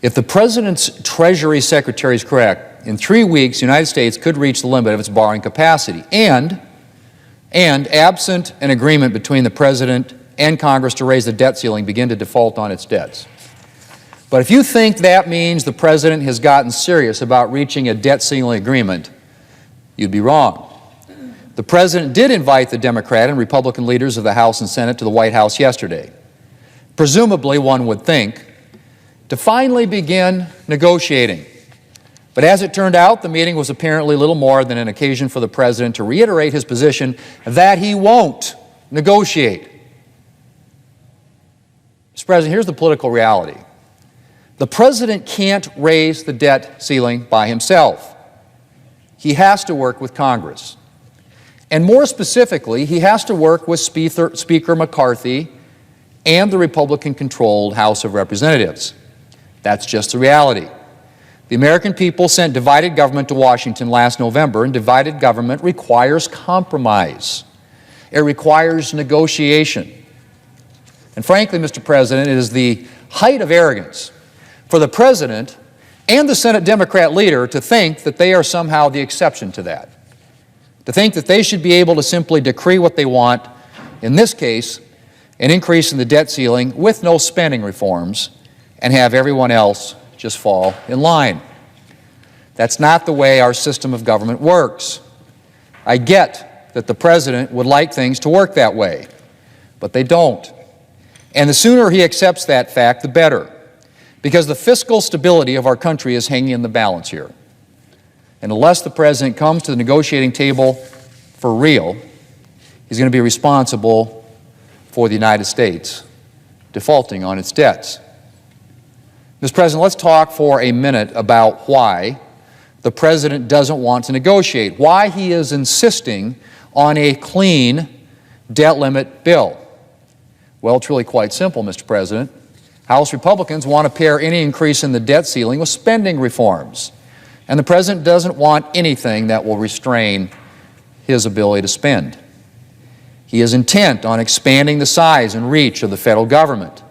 If the President's Treasury Secretary is correct, in 3 weeks, the United States could reach the limit of its borrowing capacity. And absent an agreement between the President and Congress to raise the debt ceiling, begin to default on its debts. But if you think that means the President has gotten serious about reaching a debt ceiling agreement, you'd be wrong. The President did invite the Democrat and Republican leaders of the House and Senate to the White House yesterday, presumably, one would think, to finally begin negotiating. But as it turned out, the meeting was apparently little more than an occasion for the President to reiterate his position that he won't negotiate. Mr. President, here's the political reality. The President can't raise the debt ceiling by himself. He has to work with Congress. And more specifically, he has to work with Speaker McCarthy and the Republican-controlled House of Representatives. That's just the reality. The American people sent divided government to Washington last November, and divided government requires compromise. It requires negotiation. And frankly, Mr. President, it is the height of arrogance for the President and the Senate Democrat leader to think that they are somehow the exception to that, to think that they should be able to simply decree what they want, in this case, an increase in the debt ceiling with no spending reforms, and have everyone else just fall in line. That's not the way our system of government works. I get that the President would like things to work that way, but they don't. And the sooner he accepts that fact, the better, because the fiscal stability of our country is hanging in the balance here. And unless the President comes to the negotiating table for real, he's going to be responsible for the United States defaulting on its debts. Mr. President, let's talk for a minute about why the President doesn't want to negotiate, why he is insisting on a clean debt limit bill. Well, it's really quite simple, Mr. President. House Republicans want to pair any increase in the debt ceiling with spending reforms, and the President doesn't want anything that will restrain his ability to spend. He is intent on expanding the size and reach of the federal government,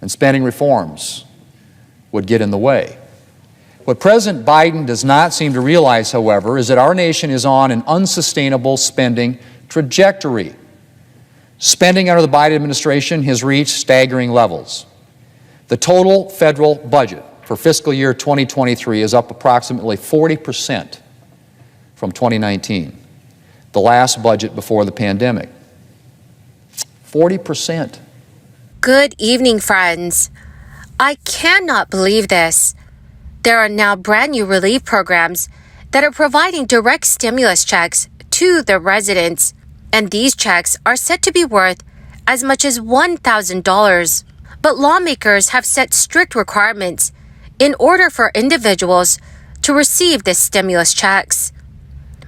and spending reforms would get in the way. What President Biden does not seem to realize, however, is that our nation is on an unsustainable spending trajectory. Spending under the Biden administration has reached staggering levels. The total federal budget for fiscal year 2023 is up approximately 40% from 2019, the last budget before the pandemic. 40%. Good evening, friends. I cannot believe this. There are now brand new relief programs that are providing direct stimulus checks to the residents, and these checks are set to be worth as much as $1,000. But lawmakers have set strict requirements in order for individuals to receive the stimulus checks.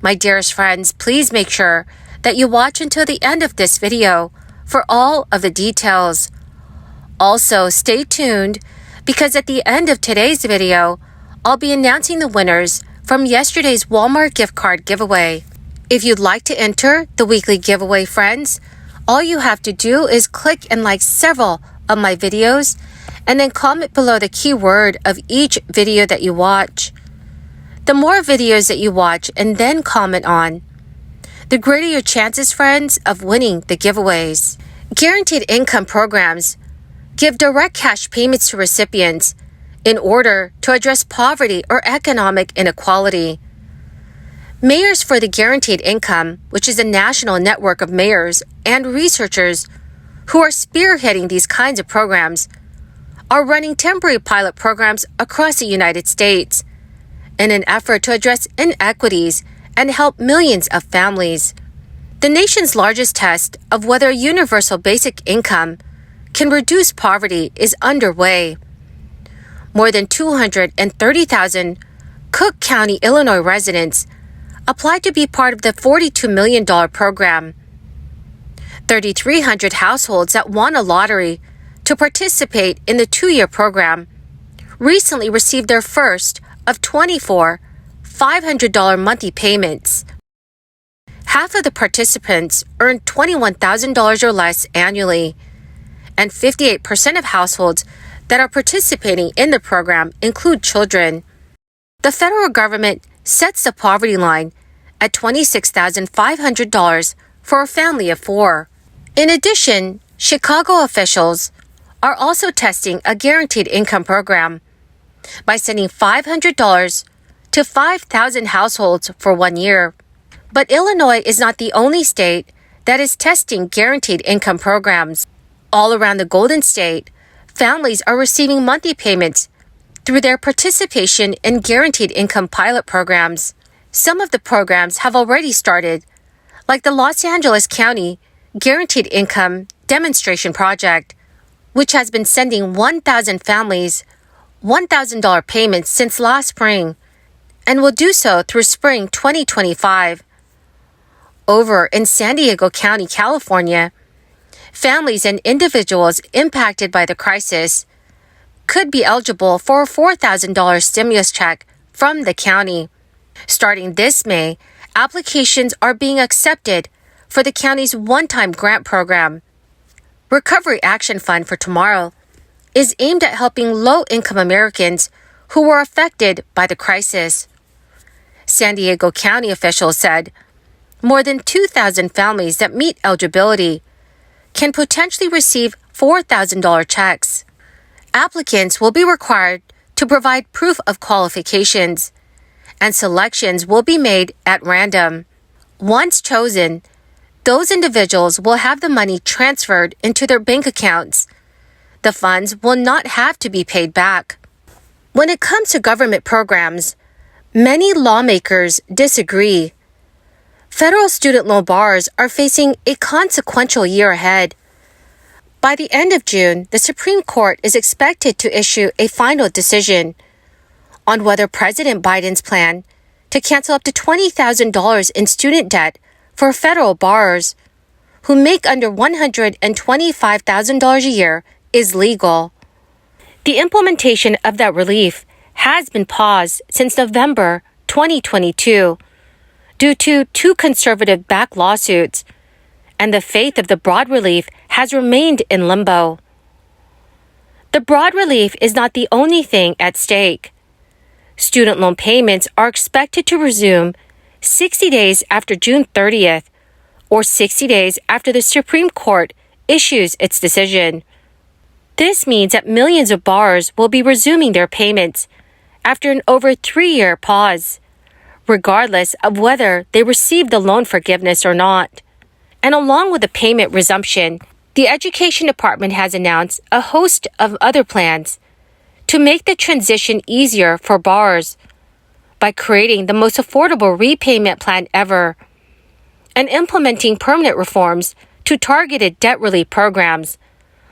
My dearest friends, please make sure that you watch until the end of this video for all of the details. Also, stay tuned because at the end of today's video, I'll be announcing the winners from yesterday's Walmart gift card giveaway. If you'd like to enter the weekly giveaway, friends, all you have to do is click and like several of my videos and then comment below the keyword of each video that you watch. The more videos that you watch and then comment on, the greater your chances, friends, of winning the giveaways. Guaranteed income programs give direct cash payments to recipients in order to address poverty or economic inequality. Mayors for the Guaranteed Income, which is a national network of mayors and researchers who are spearheading these kinds of programs, are running temporary pilot programs across the United States in an effort to address inequities and help millions of families. The nation's largest test of whether a universal basic income can reduce poverty is underway. More than 230,000 Cook County, Illinois residents applied to be part of the $42 million program. 3,300 households that won a lottery to participate in the 2-year program recently received their first of 24 $500 monthly payments. Half of the participants earned $21,000 or less annually, and 58% of households that are participating in the program include children. The federal government sets the poverty line at $26,500 for a family of 4. In addition, Chicago officials are also testing a guaranteed income program by sending $500 to 5,000 households for 1 year. But Illinois is not the only state that is testing guaranteed income programs. All around the Golden State, families are receiving monthly payments through their participation in guaranteed income pilot programs. Some of the programs have already started, like the Los Angeles County Guaranteed Income Demonstration Project, which has been sending 1,000 families $1,000 payments since last spring and will do so through spring 2025. Over in San Diego County, California, families and individuals impacted by the crisis could be eligible for a $4,000 stimulus check from the county. Starting this May, applications are being accepted for the county's one-time grant program. Recovery Action Fund for Tomorrow is aimed at helping low-income Americans who were affected by the crisis. San Diego County officials said more than 2,000 families that meet eligibility can potentially receive $4,000 checks. Applicants will be required to provide proof of qualifications, and selections will be made at random. Once chosen, those individuals will have the money transferred into their bank accounts. The funds will not have to be paid back. When it comes to government programs, many lawmakers disagree. Federal student loan borrowers are facing a consequential year ahead. By the end of June, the Supreme Court is expected to issue a final decision on whether President Biden's plan to cancel up to $20,000 in student debt for federal borrowers who make under $125,000 a year is legal. The implementation of that relief has been paused since November 2022 due to 2 conservative backed lawsuits, and the faith of the broad relief has remained in limbo. The broad relief is not the only thing at stake. Student loan payments are expected to resume 60 days after June 30th, or 60 days after the Supreme Court issues its decision. This means that millions of borrowers will be resuming their payments after an over 3-year pause, regardless of whether they received the loan forgiveness or not. And along with the payment resumption, the Education Department has announced a host of other plans to make the transition easier for borrowers by creating the most affordable repayment plan ever and implementing permanent reforms to targeted debt relief programs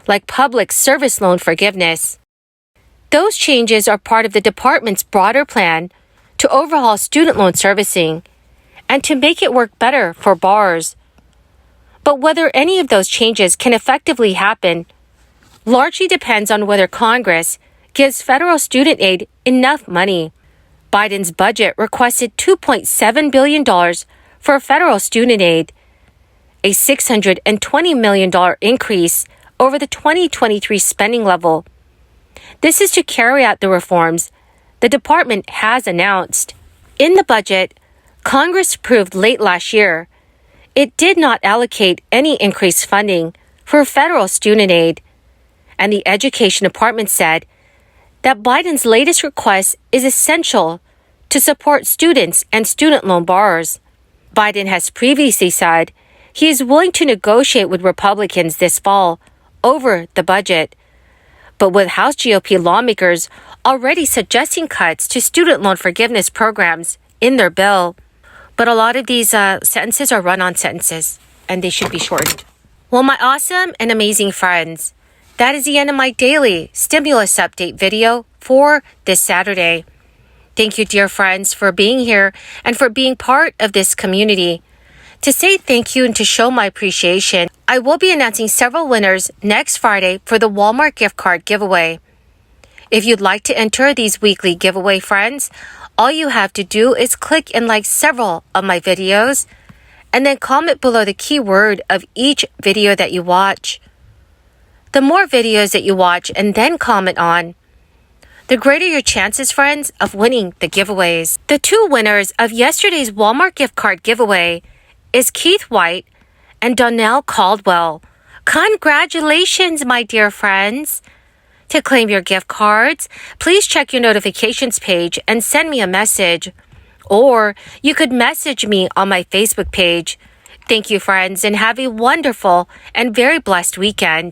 like public service loan forgiveness. Those changes are part of the department's broader plan to overhaul student loan servicing and to make it work better for borrowers. But whether any of those changes can effectively happen largely depends on whether Congress gives federal student aid enough money. Biden's budget requested $2.7 billion for federal student aid, a $620 million increase over the 2023 spending level. This is to carry out the reforms the department has announced. In the budget Congress approved late last year, it did not allocate any increased funding for federal student aid, and the Education Department said that Biden's latest request is essential to support students and student loan borrowers. Biden has previously said he is willing to negotiate with Republicans this fall over the budget, but with House GOP lawmakers already suggesting cuts to student loan forgiveness programs in their bill. But a lot of these sentences are run-on sentences, and they should be shortened. Well, my awesome and amazing friends, that is the end of my daily stimulus update video for this Saturday. Thank you, dear friends, for being here and for being part of this community. To say thank you and to show my appreciation, I will be announcing several winners next Friday for the Walmart gift card giveaway. If you'd like to enter these weekly giveaway, friends, all you have to do is click and like several of my videos and then comment below the keyword of each video that you watch. The more videos that you watch and then comment on, the greater your chances, friends, of winning the giveaways. The two winners of yesterday's Walmart gift card giveaway is Keith White and Donnell Caldwell. Congratulations, my dear friends. To claim your gift cards, please check your notifications page and send me a message. Or you could message me on my Facebook page. Thank you, friends, and have a wonderful and very blessed weekend.